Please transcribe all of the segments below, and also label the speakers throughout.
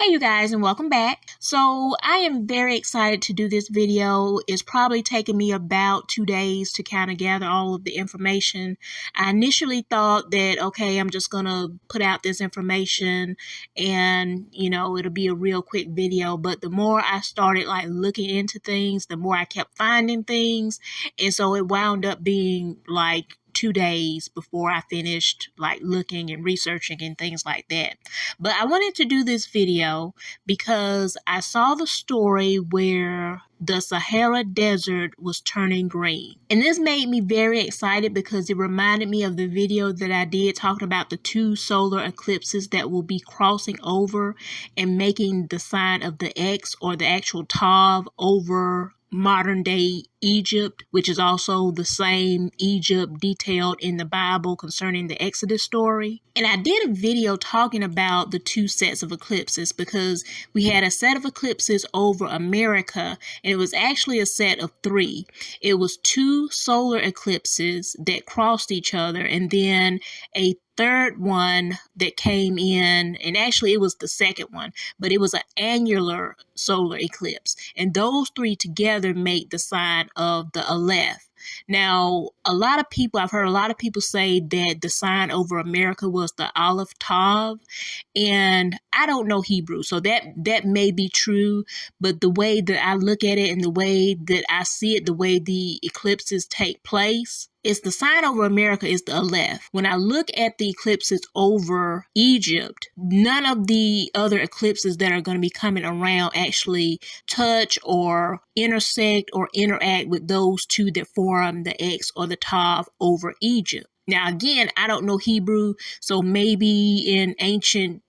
Speaker 1: Hey you guys, and welcome back. So I am very excited to do this video. It's probably taken me about 2 days to kind of gather all of the information. I initially thought that, okay, I'm just gonna put out this information and it'll be a real quick video. But the more I started looking into things, the more I kept finding things. And so it wound up being 2 days before I finished looking and researching and things like that. But I wanted to do this video because I saw the story where the Sahara Desert was turning green. And this made me very excited because it reminded me of the video that I did talking about the two solar eclipses that will be crossing over and making the sign of the X or the actual Tav over modern day Egypt, which is also the same Egypt detailed in the Bible concerning the Exodus story. And I did a video talking about the two sets of eclipses because we had a set of eclipses over America, and it was actually a set of three. It was two solar eclipses that crossed each other, and then a third one that came in, and actually it was the second one, but it was an annular solar eclipse, and those three together make the sign of the Aleph. Now, I've heard a lot of people say that the sign over America was the Aleph Tav, and I don't know Hebrew, so that may be true, but the way that I look at it and the way that I see it, the way the eclipses take place, is the sign over America is the Aleph. When I look at the eclipses over Egypt, none of the other eclipses that are going to be coming around actually touch or intersect or interact with those two that form the X or the Tav over Egypt. Now, again, I don't know Hebrew, so maybe in ancient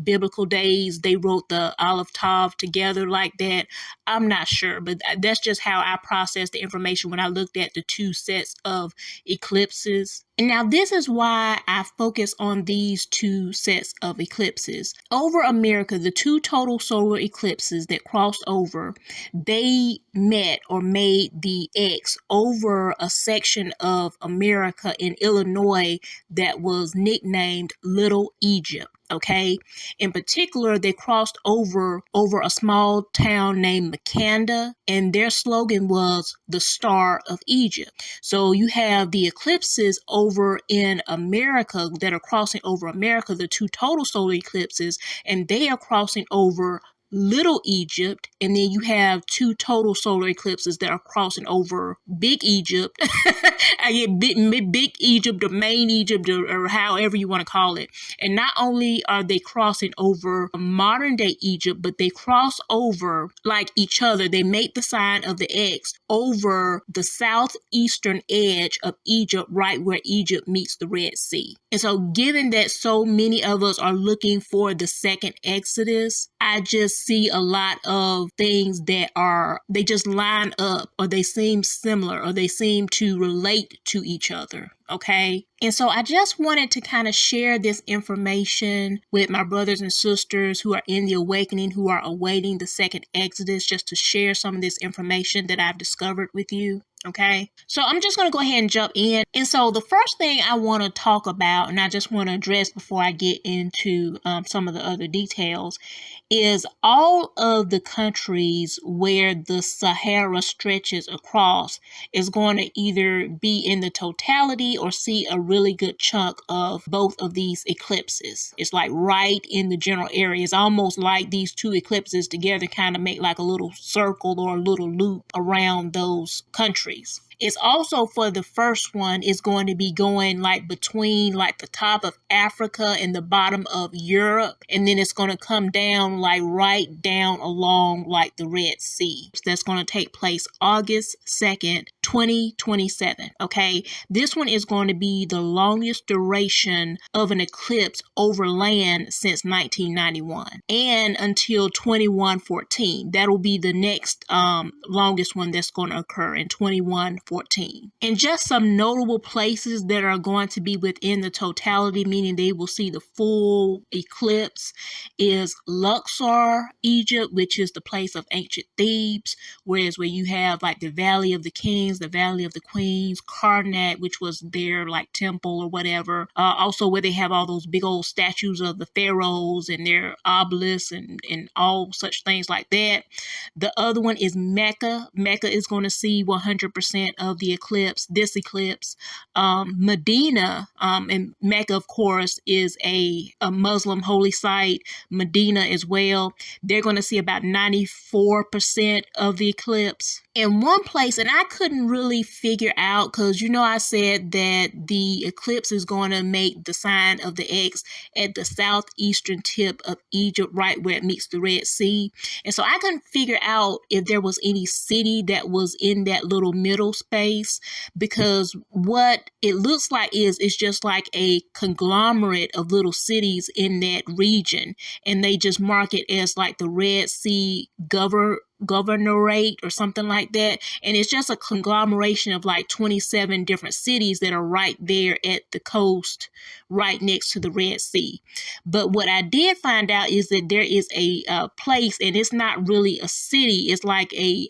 Speaker 1: biblical days, they wrote the Aleph Tav together like that. I'm not sure, but that's just how I processed the information when I looked at the two sets of eclipses. And now this is why I focus on these two sets of eclipses. Over America, the two total solar eclipses that crossed over, they met or made the X over a section of America in Illinois that was nicknamed Little Egypt. Okay. In particular, they crossed over a small town named Makanda, and their slogan was the Star of Egypt. So you have the eclipses over in America that are crossing over America, the two total solar eclipses, and they are crossing over Little Egypt, and then you have two total solar eclipses that are crossing over Big Egypt. I get big Egypt or main Egypt or however you want to call it. And not only are they crossing over modern day Egypt, but they cross over like each other. They make the sign of the X over the southeastern edge of Egypt, right where Egypt meets the Red Sea. And so given that so many of us are looking for the second Exodus, I just see a lot of things that they just line up, or they seem similar, or they seem to relate to each other. Okay. And so I just wanted to kind of share this information with my brothers and sisters who are in the awakening, who are awaiting the second Exodus, just to share some of this information that I've discovered with you. Okay, so I'm just going to go ahead and jump in. And so the first thing I want to talk about, and I just want to address before I get into some of the other details, is all of the countries where the Sahara stretches across is going to either be in the totality or see a really good chunk of both of these eclipses. It's like right in the general area. It's almost like these two eclipses together kind of make like a little circle or a little loop around those countries. It's also, for the first one, is going to be going between the top of Africa and the bottom of Europe. And then it's going to come down right down along the Red Sea. That's going to take place August 2nd, 2027. Okay. This one is going to be the longest duration of an eclipse over land since 1991 and until 2114. That'll be the next longest one that's going to occur in 2114. 14. And just some notable places that are going to be within the totality, meaning they will see the full eclipse, is Luxor, Egypt, which is the place of ancient Thebes, whereas where you have like the Valley of the Kings, the Valley of the Queens, Karnak, which was their like temple or whatever. Also where they have all those big old statues of the pharaohs and their obelisks and all such things like that. The other one is Mecca. Mecca is going to see 100% of the eclipse, this eclipse. Medina, and Mecca, of course, is a Muslim holy site. Medina as well. They're going to see about 94% of the eclipse. In one place, and I couldn't really figure out, because I said that the eclipse is going to make the sign of the X at the southeastern tip of Egypt, right where it meets the Red Sea. And so I couldn't figure out if there was any city that was in that little middle space, because what it looks like is it's just like a conglomerate of little cities in that region, and they just mark it as like the Red Sea governorate or something like that. And it's just a conglomeration of like 27 different cities that are right there at the coast, right next to the Red Sea. But what I did find out is that there is a place, and it's not really a city, it's like a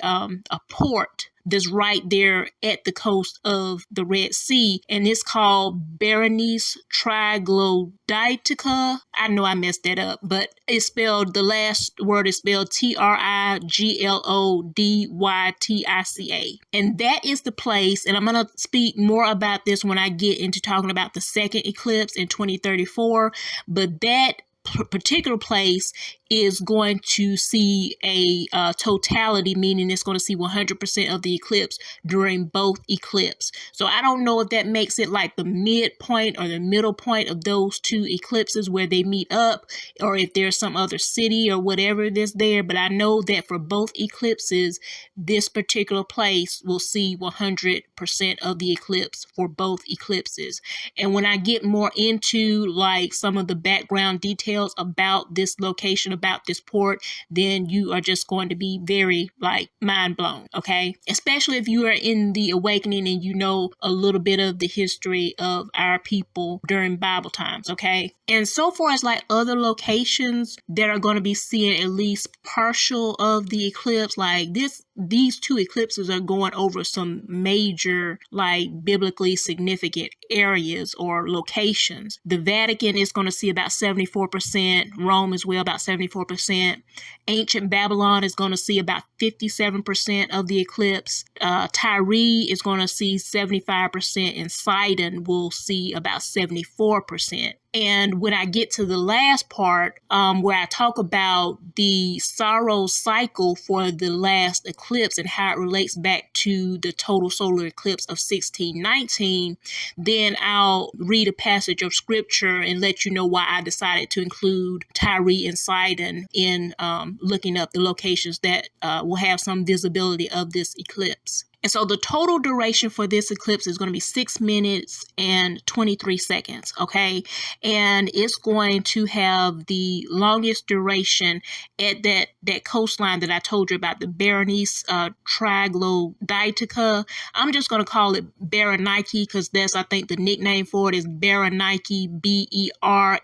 Speaker 1: port that's right there at the coast of the Red Sea, and it's called Berenice Troglodytica. I know I messed that up, but it's spelled, the last word is spelled Triglodytica. And that is the place, and I'm going to speak more about this when I get into talking about the second eclipse in 2034, but that particular place is going to see a totality, meaning it's going to see 100% of the eclipse during both eclipses. So I don't know if that makes it like the midpoint or the middle point of those two eclipses where they meet up, or if there's some other city or whatever that's there, but I know that for both eclipses, this particular place will see 100% of the eclipse for both eclipses. And when I get more into like some of the background details about this location, about this port, then you are just going to be very like mind blown, okay? Especially if you are in the awakening and you know a little bit of the history of our people during Bible times, okay? And so far as like other locations that are going to be seeing at least partial of the eclipse, like these two eclipses are going over some major like biblically significant areas or locations. The Vatican is going to see about 74%, Rome as well about 74%. Ancient Babylon is going to see about 57% of the eclipse. Tyre is going to see 75%, and Sidon will see about 74%. And when I get to the last part, where I talk about the sorrow cycle for the last eclipse and how it relates back to the total solar eclipse of 1619, then I'll read a passage of scripture and let you know why I decided to include Tyre and Sidon in looking up the locations that will have some visibility of this eclipse. And so the total duration for this eclipse is going to be 6 minutes and 23 seconds, okay? And it's going to have the longest duration at that coastline that I told you about, the Berenice Troglodytica. I'm just going to call it Berenike because that's, I think, the nickname for it is Berenike, Berenike,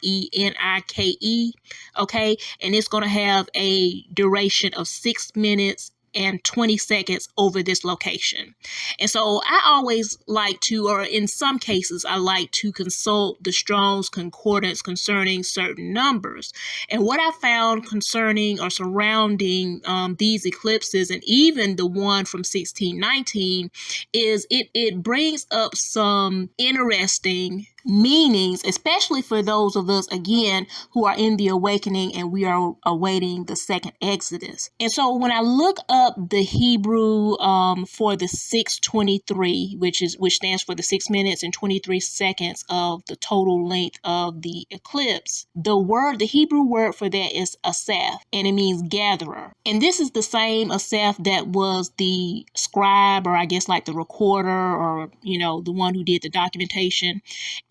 Speaker 1: okay? And it's going to have a duration of 6 minutes and 20 seconds over this location. And so I always like to, or in some cases, I like to consult the Strong's Concordance concerning certain numbers. And what I found concerning or surrounding these eclipses, and even the one from 1619, is it brings up some interesting meanings, especially for those of us, again, who are in the awakening and we are awaiting the second Exodus. And so when I look up the Hebrew for the 623, which stands for the 6 minutes and 23 seconds of the total length of the eclipse, the Hebrew word for that is asaph, and it means gatherer. And this is the same asaph that was the scribe, or I guess like the recorder, or the one who did the documentation.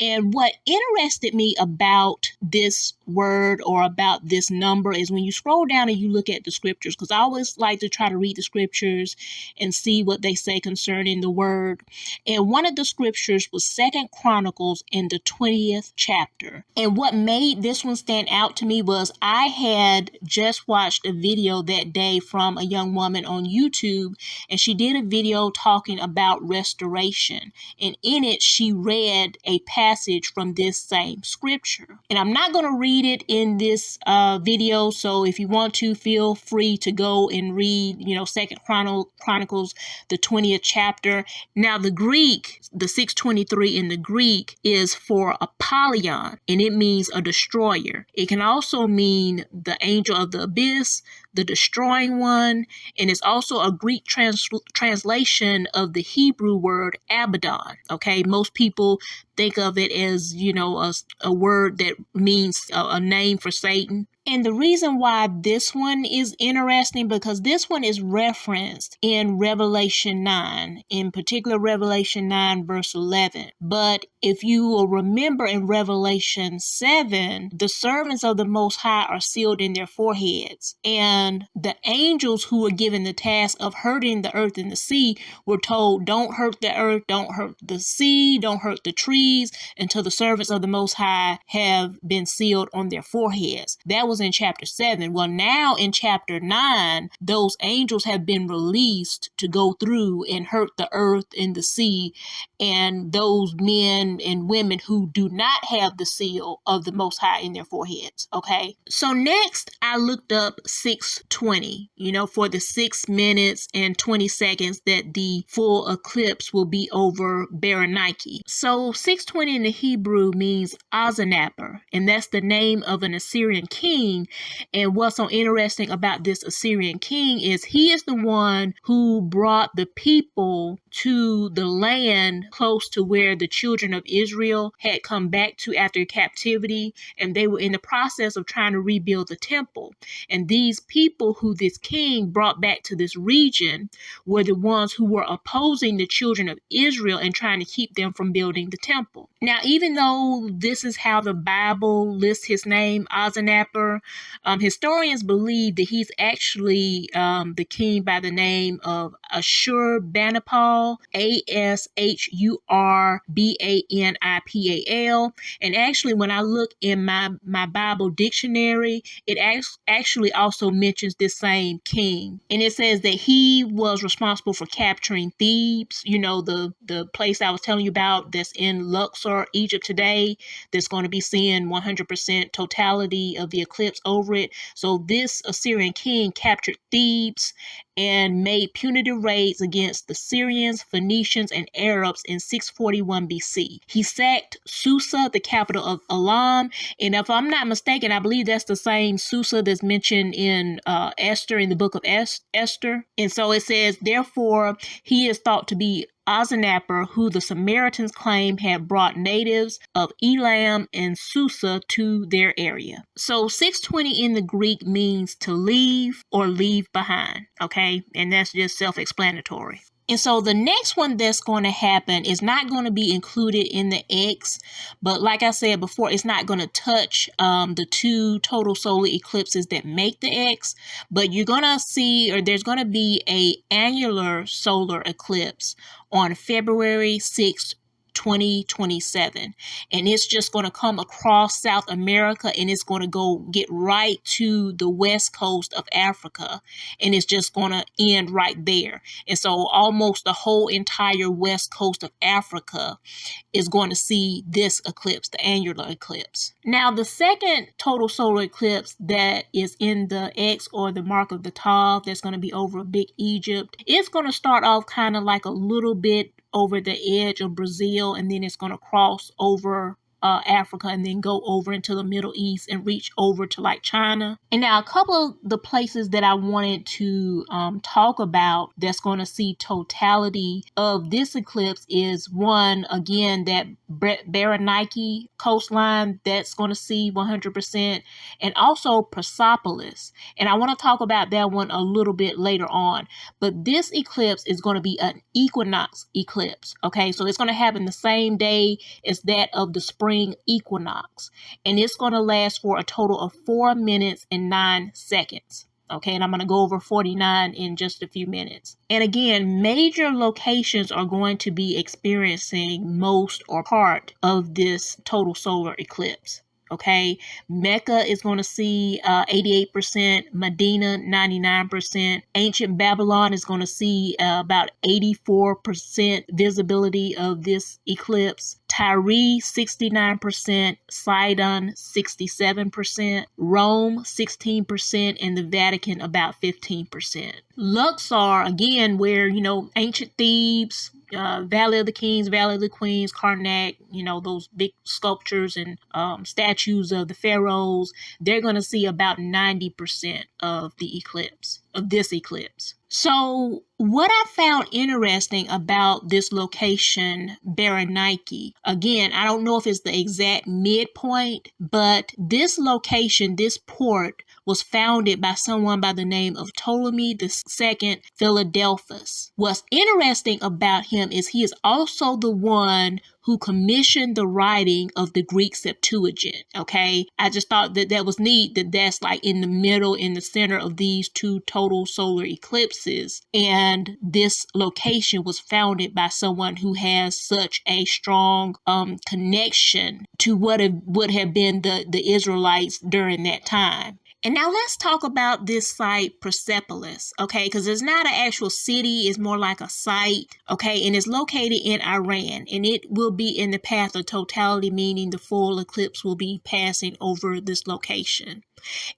Speaker 1: And what interested me about this word or about this number is when you scroll down and you look at the scriptures, because I always like to try to read the scriptures and see what they say concerning the word. And one of the scriptures was 2 Chronicles in the 20th chapter. And what made this one stand out to me was I had just watched a video that day from a young woman on YouTube, and she did a video talking about restoration. And in it, she read a passage from this same scripture. And I'm not going to read it in this video, so if you want to, feel free to go and read, 2 Chronicles, the 20th chapter. Now, the Greek, the 623 in the Greek is for Apollyon, and it means a destroyer. It can also mean the angel of the abyss, the destroying one, and it's also a Greek translation of the Hebrew word Abaddon. Okay, most people think of it as, a word that means a name for Satan. And the reason why this one is interesting, because this one is referenced in Revelation 9, in particular Revelation 9 verse 11. But if you will remember in Revelation 7, the servants of the Most High are sealed in their foreheads. And the angels who were given the task of hurting the earth and the sea were told, don't hurt the earth, don't hurt the sea, don't hurt the trees, until the servants of the Most High have been sealed on their foreheads. That was in chapter 7. Well, now in chapter 9, those angels have been released to go through and hurt the earth and the sea, and those men and women who do not have the seal of the Most High in their foreheads. Okay, so next I looked up 620, for the 6 minutes and 20 seconds that the full eclipse will be over Berenike. So 620 in the Hebrew means Azanapper, and that's the name of an Assyrian king. And what's so interesting about this Assyrian king is he is the one who brought the people to the land close to where the children of Israel had come back to after captivity, and they were in the process of trying to rebuild the temple. And these people who this king brought back to this region were the ones who were opposing the children of Israel and trying to keep them from building the temple. Now, even though this is how the Bible lists his name, Azanapper, historians believe that he's actually the king by the name of Ashurbanipal, Ashurbanipal. And actually, when I look in my Bible dictionary, it actually also mentions this same king. And it says that he was responsible for capturing Thebes, the place I was telling you about that's in Luxor, Egypt today, that's going to be seeing 100% totality of the eclipse over it. So this Assyrian king captured Thebes and made punitive raids against the Syrians, Phoenicians, and Arabs in 641 BC. He sacked Susa, the capital of Elam, and if I'm not mistaken, I believe that's the same Susa that's mentioned in Esther, in the book of Esther. And so it says, therefore, he is thought to be Azanapper, who the Samaritans claim had brought natives of Elam and Susa to their area. So 620 in the Greek means to leave or leave behind, okay? And that's just self-explanatory. And so the next one that's going to happen is not going to be included in the X, but like I said before, it's not going to touch the 2 total solar eclipses that make the X, but you're going to see, or there's going to be a annular solar eclipse on February 6th, 2027, and it's just going to come across South America, and it's going to go get right to the west coast of Africa, and it's just going to end right there. And so almost the whole entire west coast of Africa is going to see this eclipse, the annular eclipse. Now, the second total solar eclipse that is in the X, or the mark of the Tav, that's going to be over Big Egypt, it's going to start off kind of like a little bit over the edge of Brazil, and then it's going to cross over Africa and then go over into the Middle East and reach over to like China. And now a couple of the places that I wanted to talk about that's going to see totality of this eclipse is one, again, that Berenike coastline that's going to see 100%, and also Persepolis. And I want to talk about that one a little bit later on. But this eclipse is going to be an equinox eclipse. Okay, so it's going to happen the same day as that of the spring equinox. And it's going to last for a total of 4 minutes and 9 seconds. Okay, and I'm going to go over 49 in just a few minutes. And again, major locations are going to be experiencing most or part of this total solar eclipse. Okay, Mecca is going to see 88%, Medina 99%, ancient Babylon is going to see about 84% visibility of this eclipse, Tyre 69%, Sidon 67%, Rome 16%, and the Vatican about 15%. Luxor, again, where, ancient Thebes, Valley of the Kings, Valley of the Queens, Karnak, those big sculptures and statues of the pharaohs, they're going to see about 90% of the eclipse, of this eclipse. So what I found interesting about this location, Berenike, again, I don't know if it's the exact midpoint, but this location, this port, was founded by someone by the name of Ptolemy II Philadelphus. What's interesting about him is he is also the one who commissioned the writing of the Greek Septuagint. Okay, I just thought that was neat, that's like in the middle, in the center of these two total solar eclipses. And this location was founded by someone who has such a strong connection to what would have been the Israelites during that time. And now let's talk about this site, Persepolis, okay? Because it's not an actual city, it's more like a site, okay? And it's located in Iran, and it will be in the path of totality, meaning the full eclipse will be passing over this location.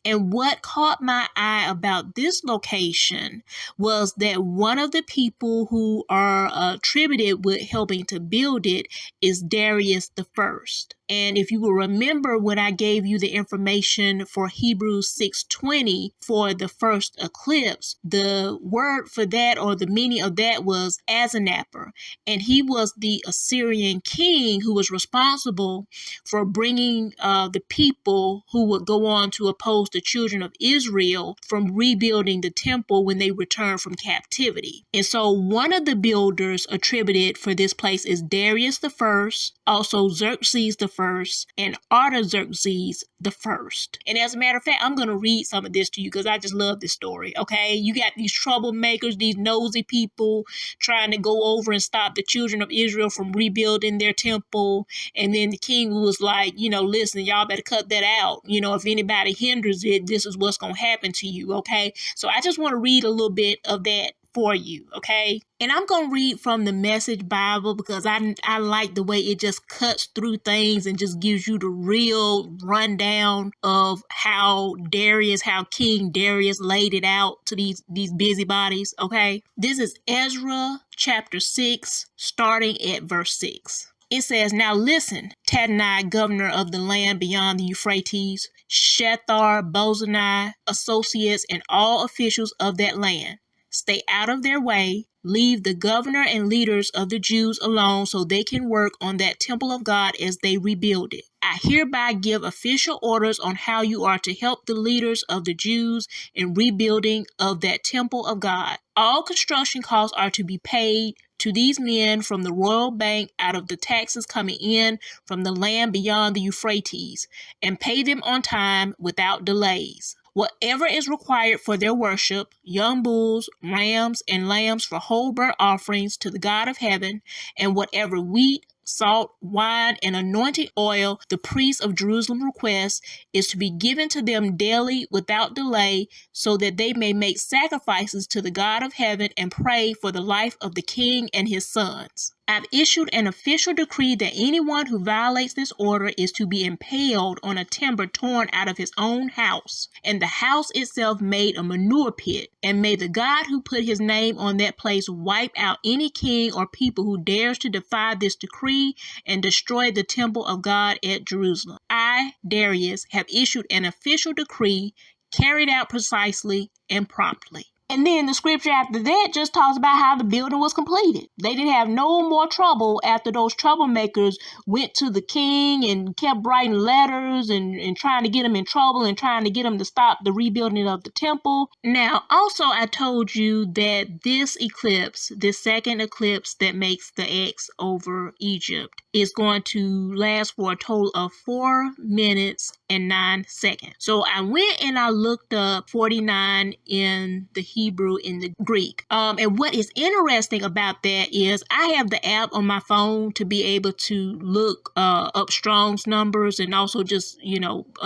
Speaker 1: And what caught my eye about this location was that one of the people who are attributed with helping to build it is Darius the First. And if you will remember when I gave you the information for Hebrews 6:20 for the first eclipse, the word for that, or the meaning of that, was Azanapper. And he was the Assyrian king who was responsible for bringing the people who would go on to oppose the children of Israel from rebuilding the temple when they returned from captivity. And so one of the builders attributed for this place is Darius the First, also Xerxes the First, and Artaxerxes the First. And as a matter of fact, I'm going to read some of this to you because I just love this story, okay? You got these troublemakers, these nosy people trying to go over and stop the children of Israel from rebuilding their temple. And then the king was like, listen, y'all better cut that out. If anybody hinders it, this is what's going to happen to you, okay? So I just want to read a little bit of that for you, okay? And I'm going to read from the Message Bible because I like the way it just cuts through things and just gives you the real rundown of how King Darius laid it out to these busybodies, okay? This is Ezra chapter 6, starting at verse 6. It says, "Now listen, Tadnai, governor of the land beyond the Euphrates, Shethar, Bozenai, associates, and all officials of that land. Stay out of their way. Leave the governor and leaders of the Jews alone so they can work on that temple of God as they rebuild it. I hereby give official orders on how you are to help the leaders of the Jews in rebuilding of that temple of God. All construction costs are to be paid to these men from the royal bank out of the taxes coming in from the land beyond the Euphrates, and pay them on time without delays. Whatever is required for their worship, young bulls, rams, and lambs for whole burnt offerings to the God of heaven, and whatever wheat, salt, wine, and anointing oil the priests of Jerusalem request, is to be given to them daily without delay, so that they may make sacrifices to the God of heaven and pray for the life of the king and his sons. I've issued an official decree that anyone who violates this order is to be impaled on a timber torn out of his own house, and the house itself made a manure pit. And may the God who put his name on that place wipe out any king or people who dares to defy this decree and destroy the temple of God at Jerusalem. I, Darius, have issued an official decree carried out precisely and promptly. And then the scripture after that just talks about how the building was completed. They didn't have no more trouble after those troublemakers went to the king and kept writing letters and trying to get him in trouble and trying to get him to stop the rebuilding of the temple. Now, also I told you that this eclipse, this second eclipse that makes the X over Egypt, is going to last for a total of 4 minutes and 9 seconds. So I went and I looked up 49 in the Hebrew, in the Greek. And what is interesting about that is I have the app on my phone to be able to look up Strong's numbers, and also just,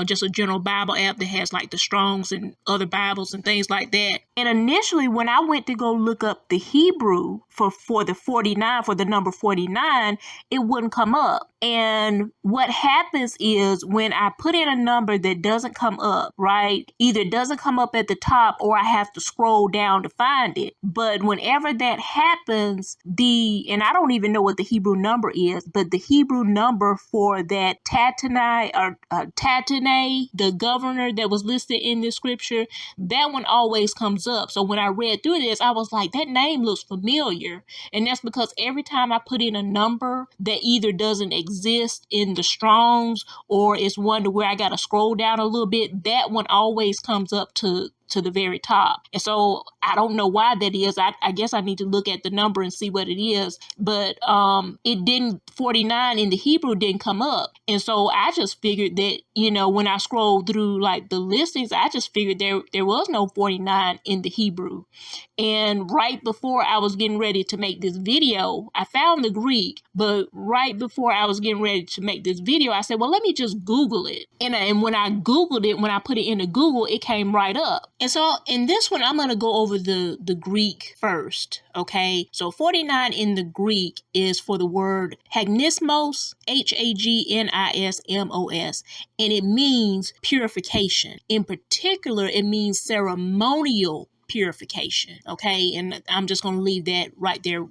Speaker 1: just a general Bible app that has like the Strong's and other Bibles and things like that. And initially when I went to go look up the Hebrew for the 49, for the number 49, it wouldn't come up. And what happens is when I put in a number that doesn't come up, right? Either it doesn't come up at the top or I have to scroll down to find it. But whenever that happens, and I don't even know what the Hebrew number is, but the Hebrew number for that Tatnai the governor that was listed in the scripture, that one always comes up. So when I read through this, I was like, that name looks familiar. And that's because every time I put in a number that either doesn't exist in the Strongs or it's one to where I got to scroll down a little bit, that one always comes up to the very top. And so I don't know why that is. I guess I need to look at the number and see what it is. But it didn't, 49 in the Hebrew didn't come up. And so I just figured that, when I scrolled through like the listings, I just figured there was no 49 in the Hebrew. And right before I was getting ready to make this video, I found the Greek, but right before I was getting ready to make this video, I said, well, let me just Google it. And when I Googled it, when I put it into Google, it came right up. And so in this one, I'm going to go over the Greek first, okay? So 49 in the Greek is for the word hagnismos, Hagnismos, and it means purification. In particular, it means ceremonial purification, okay? And I'm just going to leave that right there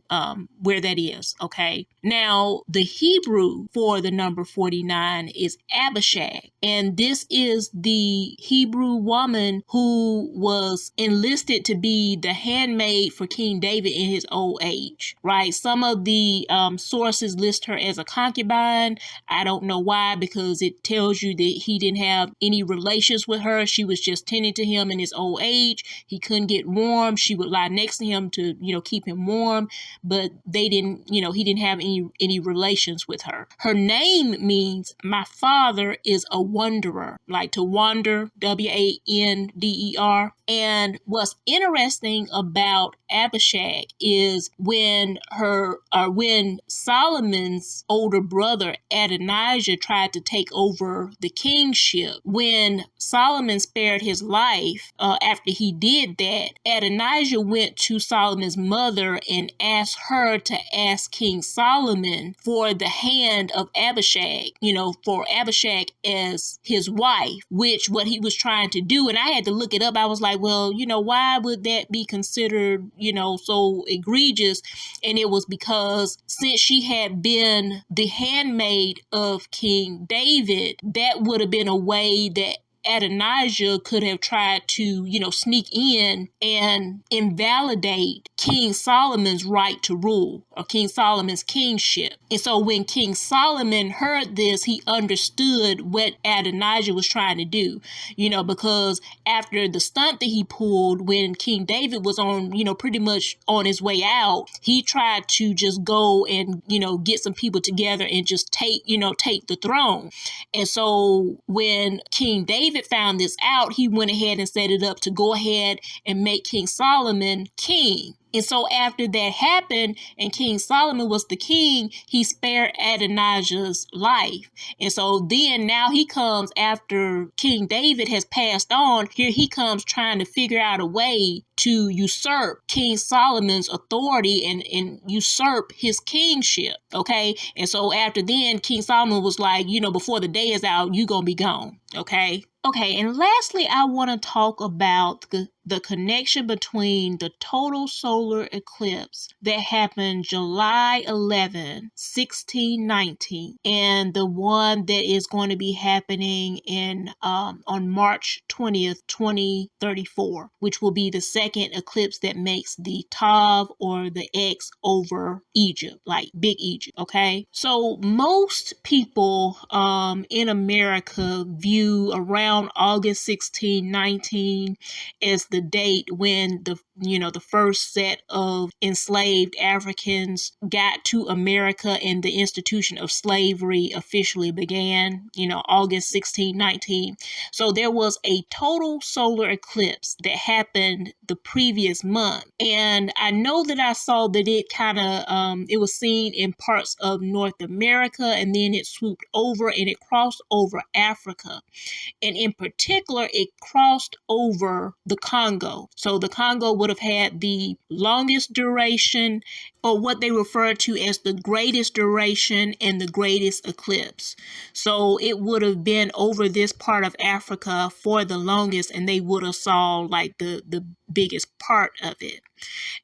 Speaker 1: where that is, okay? Now, the Hebrew for the number 49 is Abishag, and this is the Hebrew woman who was enlisted to be the handmaid for King David in his old age, right? Some of the sources list her as a concubine. I don't know why, because it tells you that he didn't have any relations with her. She was just tending to him in his old age. He couldn't get warm. She would lie next to him to, keep him warm, but they didn't, he didn't have any relations with her. Her name means my father is a wanderer, like to wander, Wander. And what's interesting about Abishag is when Solomon's older brother Adonijah tried to take over the kingship, when Solomon spared his life, after he did that, Adonijah went to Solomon's mother and asked her to ask King Solomon for the hand of Abishag, for Abishag as his wife, which what he was trying to do. And I had to look it up. I was like, well, why would that be considered, so egregious? And it was because since she had been the handmaid of King David, that would have been a way that Adonijah could have tried to, sneak in and invalidate King Solomon's right to rule, or King Solomon's kingship. And so when King Solomon heard this, he understood what Adonijah was trying to do, because after the stunt that he pulled when King David was on, pretty much on his way out, he tried to just go and, get some people together and just take the throne. And so when King David found this out, he went ahead and set it up to go ahead and make King Solomon king. And so after that happened and King Solomon was the king, he spared Adonijah's life. And so then now he comes after King David has passed on. Here he comes trying to figure out a way to usurp King Solomon's authority and usurp his kingship. Okay. And so after then, King Solomon was like, before the day is out, you gonna be gone. Okay. Okay, and lastly, I want to talk about the connection between the total solar eclipse that happened July 11, 1619, and the one that is going to be happening on March 20th, 2034, which will be the second eclipse that makes the Tav or the X over Egypt, like Big Egypt. Okay, so most people in America view around August 1619 as the date when the first set of enslaved Africans got to America and the institution of slavery officially began, August 1619. So there was a total solar eclipse that happened the previous month. And I know that I saw that it was seen in parts of North America, and then it swooped over and it crossed over Africa. And in particular, it crossed over the Congo. So the Congo would have had the longest duration, or what they refer to as the greatest duration and the greatest eclipse. So it would have been over this part of Africa for the longest, and they would have saw like the biggest part of it.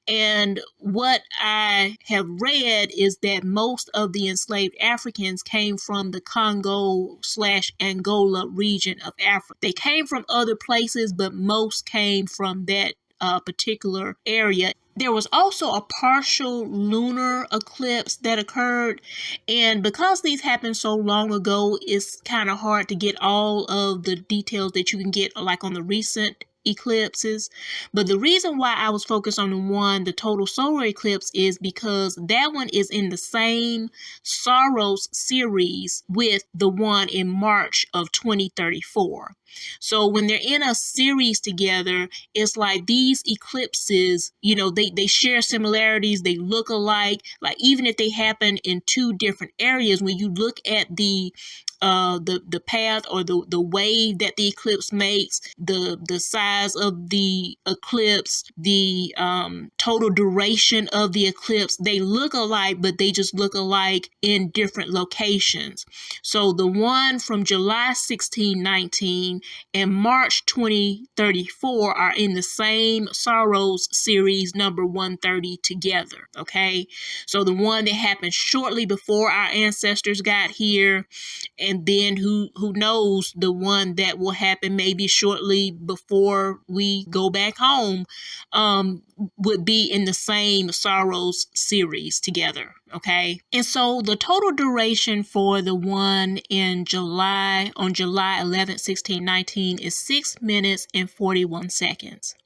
Speaker 1: And what I have read is that most of the enslaved Africans came from the Congo/Angola region of Africa. They came from other places, but most came from that particular area. There was also a partial lunar eclipse that occurred, and because these happened so long ago, it's kind of hard to get all of the details that you can get like on the recent eclipses. But the reason why I was focused on the total solar eclipse, is because that one is in the same Saros series with the one in March of 2034. So when they're in a series together, it's like these eclipses, they share similarities, they look alike. Like even if they happen in two different areas, when you look at the path or the wave that the eclipse makes, the size of the eclipse, the total duration of the eclipse, they look alike, but they just look alike in different locations. So the one from July 1619 and March 2034 are in the same Saros series number 130 together. Okay, so the one that happened shortly before our ancestors got here, and then who knows, the one that will happen maybe shortly before we go back home, would be in the same Saros series together. Okay, and so the total duration for the one on July 11th, 1619 is 6 minutes and 41 seconds,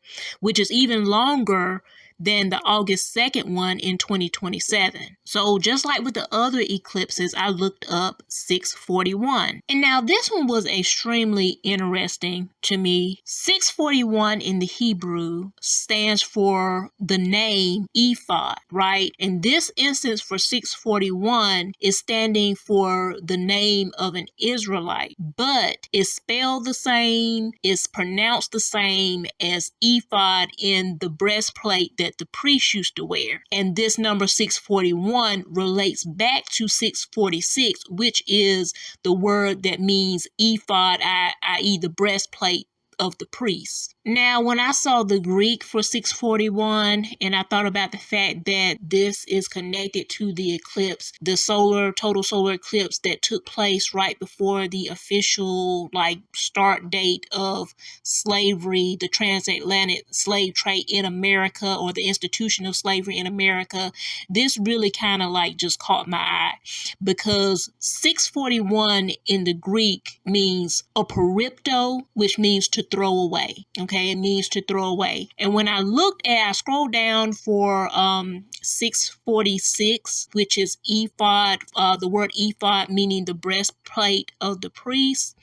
Speaker 1: which is even longer than the August 2nd one in 2027. So just like with the other eclipses, I looked up 641. And now this one was extremely interesting to me. 641 in the Hebrew stands for the name Ephod, right? In this instance for 641 is standing for the name of an Israelite, but it's spelled the same, it's pronounced the same as ephod in the breastplate that the priest used to wear. And this number 641 relates back to 646, which is the word that means ephod, i.e. the breastplate of the priests. Now, when I saw the Greek for 641, and I thought about the fact that this is connected to the eclipse, the total solar eclipse that took place right before the official start date of slavery, the transatlantic slave trade in America, or the institution of slavery in America, this really kind of just caught my eye, because 641 in the Greek means aporypto, which means to throw away. Okay, it means to throw away. And when I scrolled down for 646, which is ephod, the word ephod meaning the breastplate of the priest,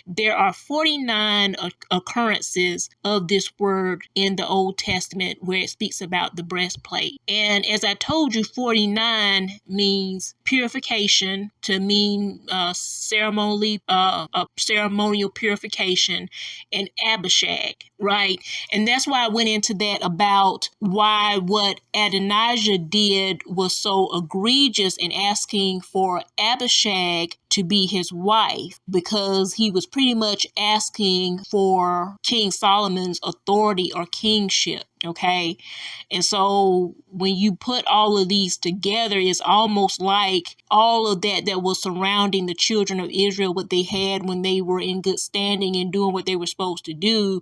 Speaker 1: there are 49 occurrences of this word in the Old Testament where it speaks about the breastplate. And as I told you, 49 means purification, to mean ceremonial purification, and and Abishag, right? And that's why I went into that about why what Adonijah did was so egregious in asking for Abishag to be his wife, because he was pretty much asking for King Solomon's authority or kingship. Okay. And so when you put all of these together, it's almost like all of that was surrounding the children of Israel, what they had when they were in good standing and doing what they were supposed to do,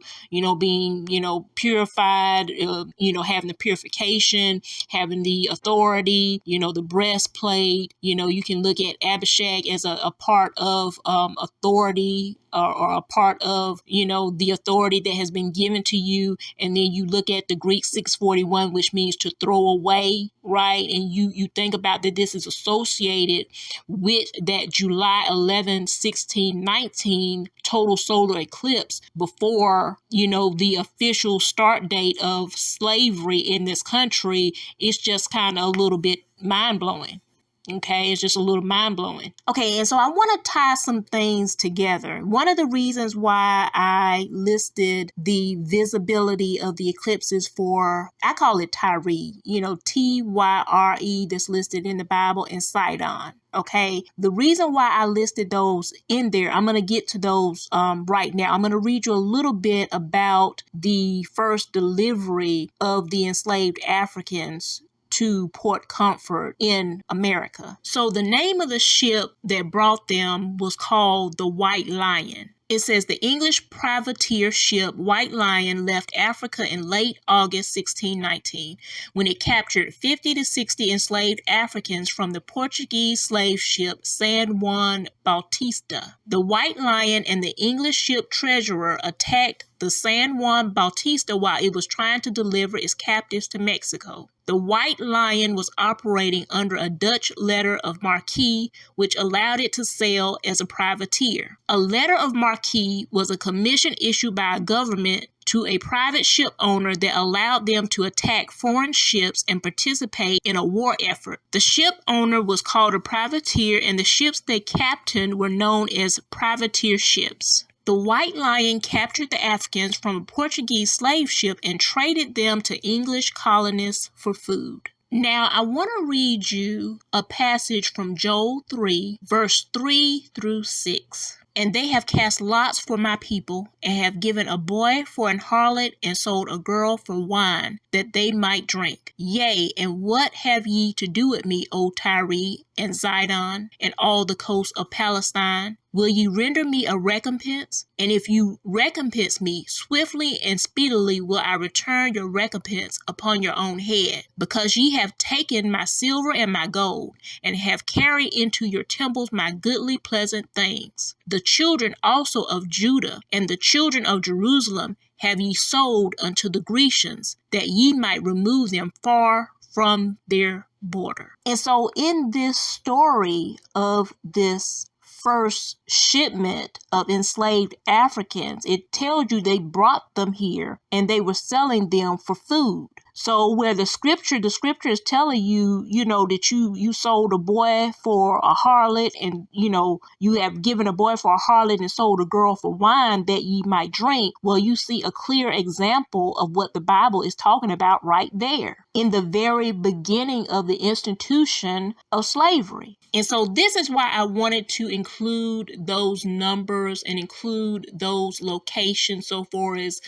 Speaker 1: being, purified, having the purification, having the authority, the breastplate. You can look at Abishag as a part of authority, or a part of, the authority that has been given to you. And then you look at the Greek 641, which means to throw away, right? And you think about that this is associated with that July 11, 1619 total solar eclipse before, the official start date of slavery in this country. It's just kind of a little bit mind-blowing. Okay, it's just a little mind-blowing. Okay, and so I want to tie some things together. One of the reasons why I listed the visibility of the eclipses for, I call it Tyre, Tyre, that's listed in the Bible, and Sidon. Okay, the reason why I listed those in there, I'm going to get to those right now. I'm going to read you a little bit about the first delivery of the enslaved Africans to Port Comfort in America. So the name of the ship that brought them was called the White Lion. It says the English privateer ship White Lion left Africa in late August 1619 when it captured 50 to 60 enslaved Africans from the Portuguese slave ship San Juan Bautista. The White Lion and the English ship treasurer attacked the San Juan Bautista while it was trying to deliver its captives to Mexico. The White Lion was operating under a Dutch letter of marque, which allowed it to sail as a privateer. A letter of marque was a commission issued by a government to a private ship owner that allowed them to attack foreign ships and participate in a war effort. The ship owner was called a privateer, and the ships they captained were known as privateer ships. The White Lion captured the Africans from a Portuguese slave ship and traded them to English colonists for food. Now, I want to read you a passage from Joel 3, verse 3 through 6. And they have cast lots for my people, and have given a boy for an harlot, and sold a girl for wine, that they might drink. Yea, and what have ye to do with me, O Tyre, and Zidon, and all the coasts of Palestine? Will ye render me a recompense? And if you recompense me, swiftly and speedily will I return your recompense upon your own head, because ye have taken my silver and my gold, and have carried into your temples my goodly pleasant things. The children also of Judah and the children of Jerusalem have ye sold unto the Grecians, that ye might remove them far from their border. And so in this story of this first shipment of enslaved Africans, it tells you they brought them here and they were selling them for food. So where the scripture is telling you, that you sold a boy for a harlot, and, you have given a boy for a harlot and sold a girl for wine that ye might drink. Well, you see a clear example of what the Bible is talking about right there in the very beginning of the institution of slavery. And so this is why I wanted to include those numbers and include those locations so far as,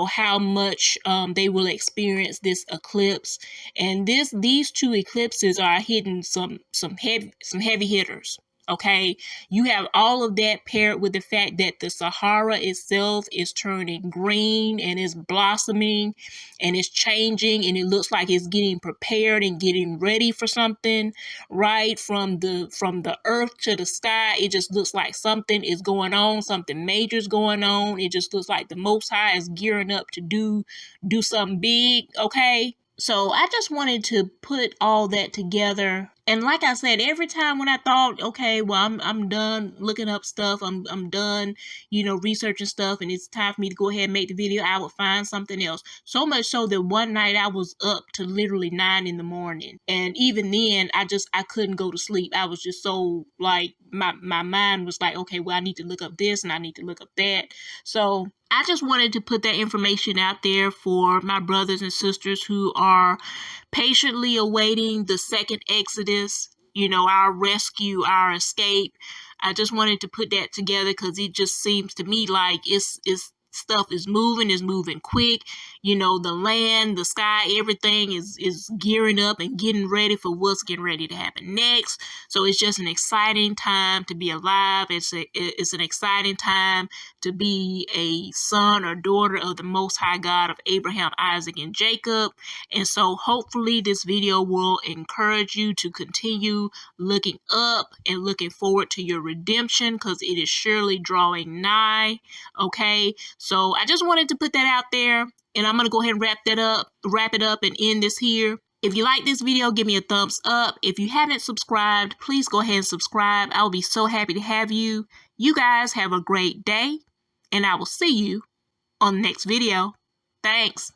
Speaker 1: how much they will experience this eclipse. And these two eclipses are hitting some heavy hitters. Okay, you have all of that paired with the fact that the Sahara itself is turning green and is blossoming and it's changing, and it looks like it's getting prepared and getting ready for something, right? From the earth to the sky, it just looks like something is going on, something major is going on. It just looks like the Most High is gearing up to do something big, okay? So I just wanted to put all that together And like I said, every time when I thought, okay, well, I'm done looking up stuff, I'm done, researching stuff, and it's time for me to go ahead and make the video, I would find something else. So much so that one night I was up to literally 9 in the morning, and even then, I couldn't go to sleep. I was just so like my mind was like, okay, well, I need to look up this and I need to look up that. So I just wanted to put that information out there for my brothers and sisters who are patiently awaiting the second Exodus, our rescue, our escape. I just wanted to put that together because it just seems to me like it's stuff is moving quick. The land, the sky, everything is gearing up and getting ready for what's getting ready to happen next. So it's just an exciting time to be alive. It's an exciting time to be a son or daughter of the Most High God of Abraham, Isaac, and Jacob. And so hopefully this video will encourage you to continue looking up and looking forward to your redemption, because it is surely drawing nigh. Okay, so I just wanted to put that out there, and I'm going to go ahead and wrap it up and end this here. If you like this video, give me a thumbs up. If you haven't subscribed, please go ahead and subscribe. I'll be so happy to have you. You guys have a great day, and I will see you on the next video. Thanks.